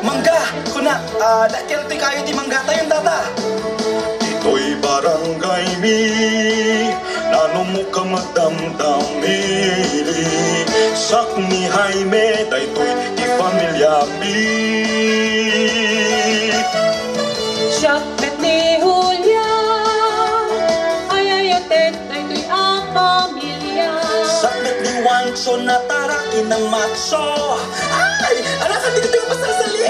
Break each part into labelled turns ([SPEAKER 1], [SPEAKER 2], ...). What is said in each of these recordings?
[SPEAKER 1] mangga, kuna, dakil ti kayo ti mangga tayong data.
[SPEAKER 2] Ito'y barangay mi, nano mo ka magdamdamili. Sak ni Jaime, daytoy ti pamilya mi.
[SPEAKER 3] Sakmet ni Julia, ayayatet, daytoy ang pamilya.
[SPEAKER 1] Sakmet ni Wancho na tarakin ng matso. Ay, anak, hindi ko tayo pasasali.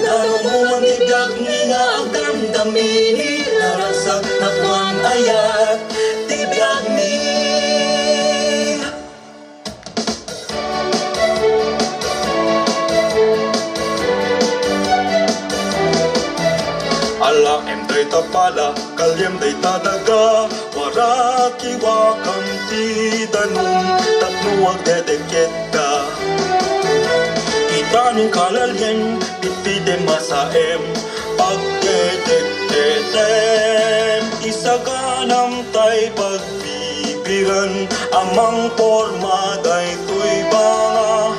[SPEAKER 2] Nano mo manigag nga ang damdamili. Narasag na tuwan ayat, tibiyag mi. Ala emday tapala, kalyem day tadaga. Waraki wakam ti danum, tatnuag dedeket ka. Itanong kalalyen, pitpide masaem, pagdedek-dedem. Isaganam tay pagbibiran, amang porma daytoy banga.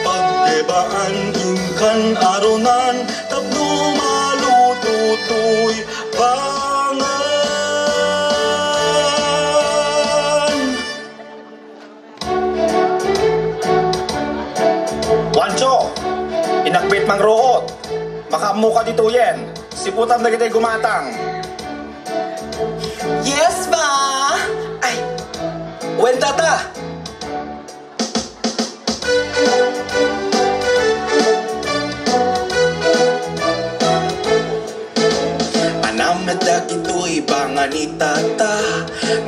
[SPEAKER 2] Pagdebaan ingkan arunan, tapno malututoy bangan.
[SPEAKER 1] Wancho, inakbit mang root. Makamu ka dito yan. Siputan na kita'y gumatang. Yes, ba? Ay, wen tata. Anamedag ito'y banga ni tata.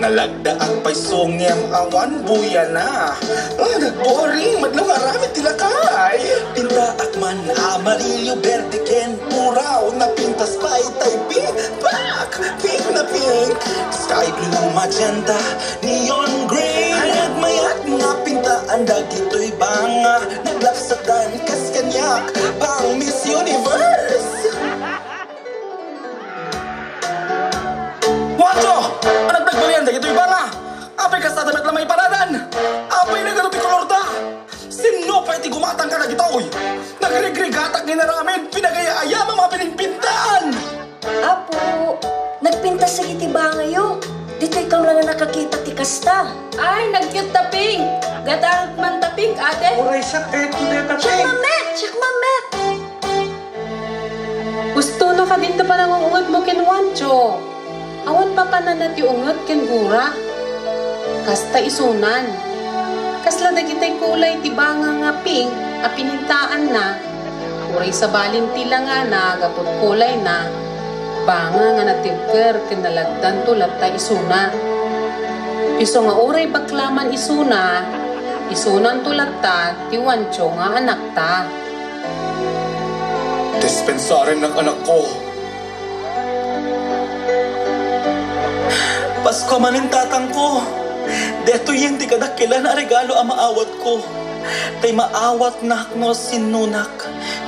[SPEAKER 1] Nalagdaag pa'y songem awan buya na. Nagboring, madlungaramit tilakay. Pinta akman amarillo, verde, ken puraw. Napintas pa'y tay pink, back, pink na pink. Sky blue, magenta, neon green. Nagmayat nga pinta, andag ito'y banga. Naglapsatan, kas kanyak, pang Miss Universe. Wancho! Anong nagbalian da ito'y banga? Apay ka sa damit lamay paradan! Apay na gano'y kolor da! Sino pa iti gumatang ka na gito'y? Nagregregatak ni naramid, pinagaya-aya mga pinipintaan!
[SPEAKER 4] Apo, nagpinta sa iti bangayo. Dito ikaw lang ang nakakita ti kasta.
[SPEAKER 3] Ay, nag-cute taping. Gadang man taping, ate.
[SPEAKER 1] Uray sakit, hindi
[SPEAKER 4] Siyak mamet! Siyak mamet!
[SPEAKER 3] Gusto na ka dito pa nangungungot mo ken Wancho. Awan pa pananat yung ungot ken gura. Kasta isunan. Kasla da kita'y kulay ti banga nga pink, a pinintaan na. Uray sa balin tila nga na, gapot kulay na. Banga nga natibker ken nalagdan tulad ta isuna. Iso nga uray baklaman isuna, isunan tulad ta, ti Wancho nga anak ta.
[SPEAKER 2] Dispensaren ng anak ko.
[SPEAKER 1] Pasko manin tatang ko. Deto yung di kadakila na regalo ang maawat ko. Tay maawat na no sinunak.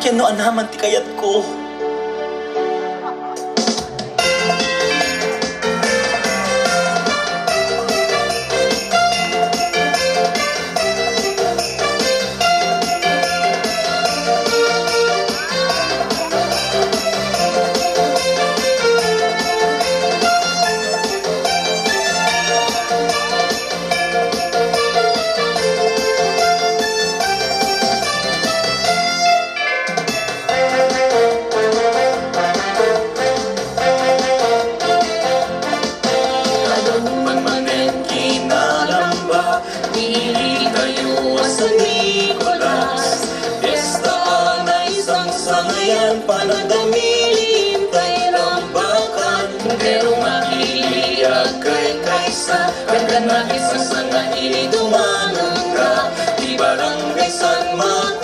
[SPEAKER 1] Kaya no anaman ti kayat ko.
[SPEAKER 2] Panadamilin tay rambakan, pero makiliyag kay kaysa. Ganda na isa sa nga ilidumanan ka, di barangay San Marcos.